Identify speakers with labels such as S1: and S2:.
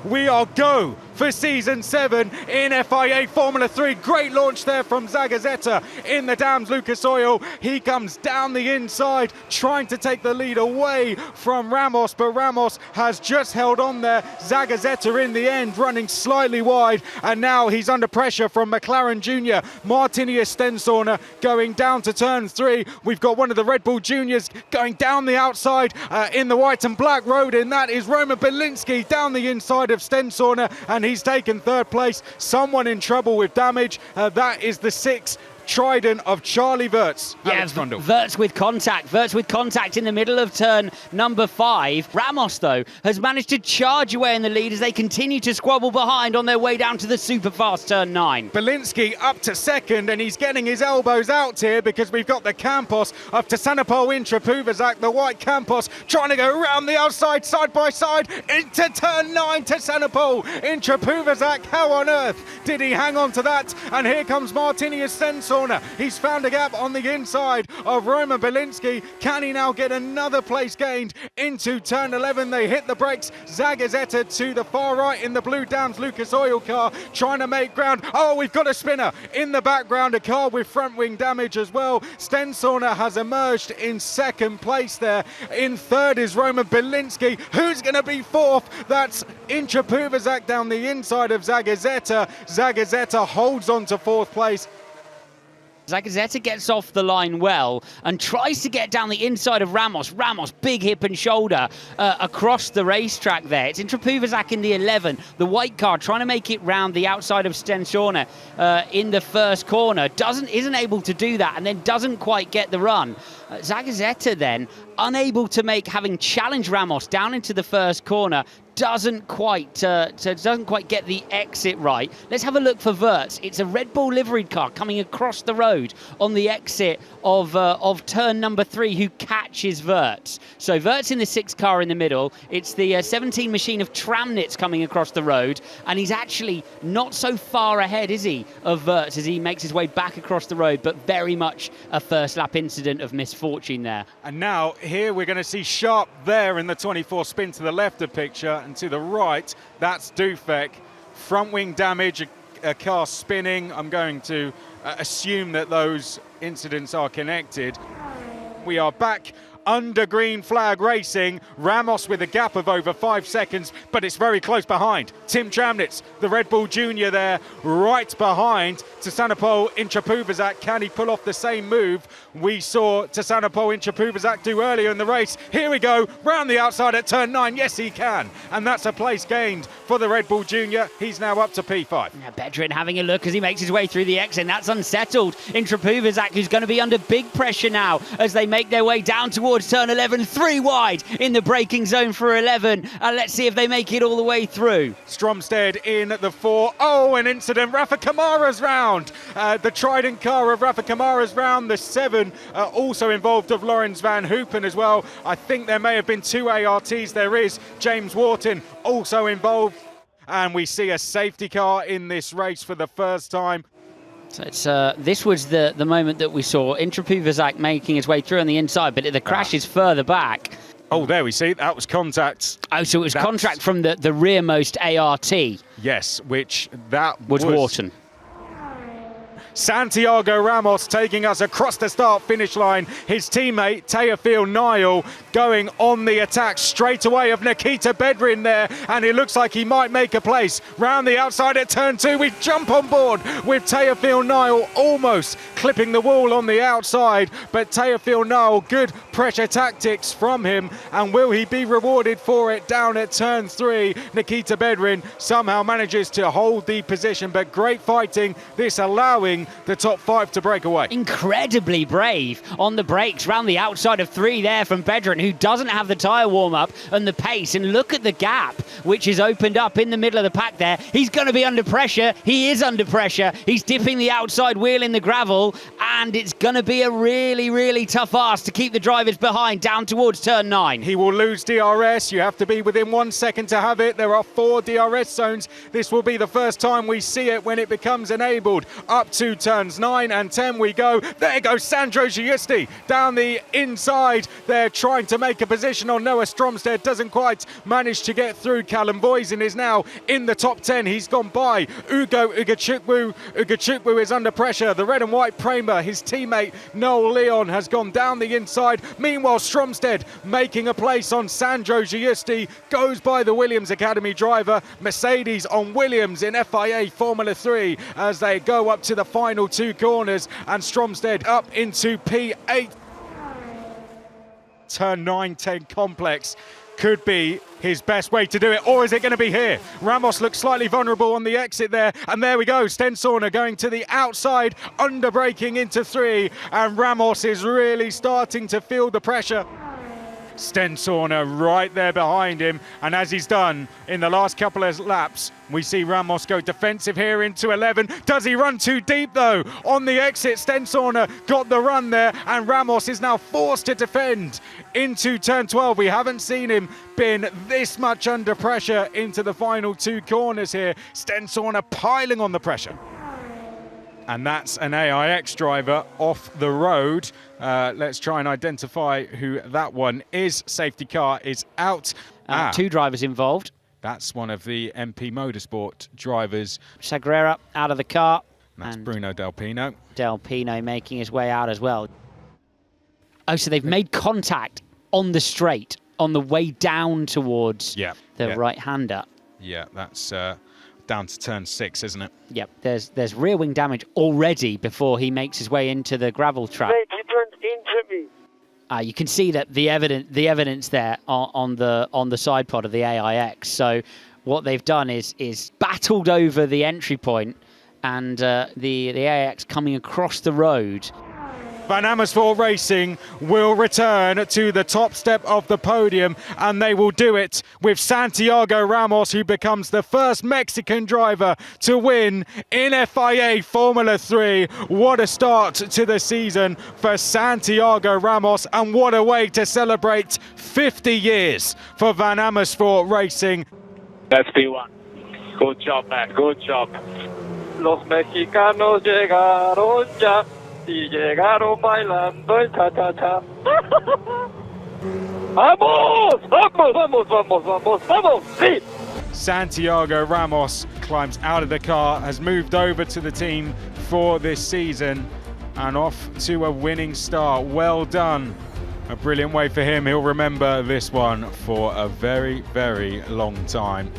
S1: we are go for Season 7 in FIA Formula 3. Great launch there from Zagazzetta in the Dams Lucas Oil. He comes down the inside, trying to take the lead away from Ramos, but Ramos has just held on there. Zagazzetta in the end, running slightly wide, and now he's under pressure from McLaren Junior. Martinius Stensorner going down to turn 3. We've got one of the Red Bull Juniors going down the outside in the white and black road, and that is Roman Belinsky down the inside of Stensorner, and he's taken third place. Someone in trouble with damage. That is the 6 Trident of Charlie Wirtz.
S2: Yeah, Wirtz with contact in the middle of turn number 5. Ramos, though, has managed to charge away in the lead as they continue to squabble behind on their way down to the super fast turn 9.
S1: Belinsky up to second, and he's getting his elbows out here because we've got the Campos of Tassanapol Intrapuvazak, the white Campos, trying to go around the outside, side by side, into turn 9. Tassanapol Intrapuvazak, how on earth did he hang on to that? And here comes Martinius Stensorner. He's found a gap on the inside of Roman Belinsky. Can he now get another place gained into turn 11? They hit the brakes. Zagazzetta to the far right in the blue Dams Lucas Oil car, trying to make ground. Oh, we've got a spinner in the background, a car with front wing damage as well. Stensorner has emerged in second place there. In third is Roman Belinsky. Who's going to be fourth? That's Intrapuvazak down the inside of Zagazzetta. Zagazzetta holds on to fourth place.
S2: Zagazzetta gets off the line well and tries to get down the inside of Ramos. Ramos, big hip and shoulder across the racetrack there. It's Intrapuvazak in the 11. The white car trying to make it round the outside of Stensorner in the first corner. Isn't able to do that and then doesn't quite get the run. Zagazzetta then, unable to having challenged Ramos down into the first corner, doesn't quite get the exit right. Let's have a look for Wirtz. It's a Red Bull liveried car coming across the road on the exit of turn number 3 who catches Wirtz. So Wirtz in the 6 car in the middle. It's the 17 machine of Tramnitz coming across the road, and he's actually not so far ahead, is he, of Wirtz as he makes his way back across the road, but very much a first lap incident of misfortune there.
S1: And now here we're going to see Sharp there in the 24 spin to the left of picture, and to the right, that's Dufek. Front wing damage, a car spinning. I'm going to assume that those incidents are connected. We are back under green flag racing. Ramos with a gap of over 5 seconds, but it's very close behind. Tim Tramnitz, the Red Bull Junior there, right behind Tassanapol Intrapuvazak. Can he pull off the same move we saw Tassanapol Intrapuvazak do earlier in the race? Here we go, round the outside at turn 9. Yes, he can. And that's a place gained for the Red Bull Junior. He's now up to P5.
S2: Now Bedrin having a look as he makes his way through the exit. That's unsettled Intrapuvazak, who's going to be under big pressure now as they make their way down towards turn 11, 3 wide in the braking zone for 11, and let's see if they make it all the way through.
S1: Stromstead in the 4. Oh, an incident. Rafa Kamara's round. The Trident car of Rafa Kamara's round. The 7 also involved of Lawrence Van Hoopen as well. I think there may have been 2 ARTs. There is James Wharton also involved, and we see a safety car in this race for the first time.
S2: So it's, this was the moment that we saw Intrapuvazak making his way through on the inside, but the crash is further back.
S1: Oh, there we see. That was contact.
S2: Oh, so it was contact from the rearmost ART.
S1: Yes, which that
S2: was Wharton.
S1: Santiago Ramos taking us across the start-finish line. His teammate, Teofil Niall, going on the attack straight away of Nikita Bedrin there, and it looks like he might make a place. Round the outside at turn 2, we jump on board with Teofil Niall almost clipping the wall on the outside, but Teofil Niall, good pressure tactics from him, and will he be rewarded for it down at turn 3? Nikita Bedrin somehow manages to hold the position, but great fighting, this allowing the top 5 to break away.
S2: Incredibly brave on the brakes round the outside of 3 there from Bedrin, who doesn't have the tyre warm-up and the pace. And look at the gap, which is opened up in the middle of the pack there. He's going to be under pressure. He is under pressure. He's dipping the outside wheel in the gravel, and it's going to be a really, really tough ask to keep the drivers behind down towards turn 9.
S1: He will lose DRS. You have to be within 1 second to have it. There are 4 DRS zones. This will be the first time we see it when it becomes enabled. Up to turns 9 and 10 we go. There goes Sandro Giusti down the inside. They're trying to make a position on Noah Stromstead. Doesn't quite manage to get through. Callum Boysen is now in the top 10. He's gone by Ugo Ugachukwu. Ugachukwu is under pressure. The red and white Prema, his teammate Noel Leon, has gone down the inside. Meanwhile, Stromstead making a place on Sandro Giusti, goes by the Williams Academy driver. Mercedes on Williams in FIA Formula 3 as they go up to the final 2 corners, and Stromstead up into P8. Turn 9-10 complex could be his best way to do it, or is it going to be here? Ramos looks slightly vulnerable on the exit there, and there we go. Stensorner going to the outside, under braking into 3, and Ramos is really starting to feel the pressure. Stensorner right there behind him, and as he's done in the last couple of laps, we see Ramos go defensive here into 11. Does he run too deep though? On the exit, Stensorner got the run there, and Ramos is now forced to defend into turn 12. We haven't seen him been this much under pressure into the final 2 corners here. Stensorner piling on the pressure. And that's an AIX driver off the road. Let's try and identify who that one is. Safety car is out.
S2: 2 drivers involved.
S1: That's one of the MP Motorsport drivers.
S2: Sagrera out of the car.
S1: That's Bruno Del Pino.
S2: Del Pino making his way out as well. Oh, so they've made contact on the straight on the way down towards the right-hander.
S1: Yeah, that's down to turn 6, isn't it?
S2: Yep, there's rear wing damage already before he makes his way into the gravel trap.
S3: Mate, he turned into me.
S2: You can see that the evidence there on the side pod of the AIX. So what they've done is battled over the entry point, and the AIX coming across the road.
S1: Van Amersfoort Racing will return to the top step of the podium, and they will do it with Santiago Ramos, who becomes the first Mexican driver to win in FIA Formula 3. What a start to the season for Santiago Ramos, and what a way to celebrate 50 years for Van Amersfoort Racing.
S3: That's P1. Good job, man. Good job. Los mexicanos llegaron ya. Y llegaron bailando el cha-cha-cha. ¡Vamos! ¡Vamos, vamos, vamos, vamos, vamos! Sí!
S1: Santiago Ramos climbs out of the car, has moved over to the team for this season, and off to a winning start. Well done. A brilliant way for him. He'll remember this one for a very, very long time.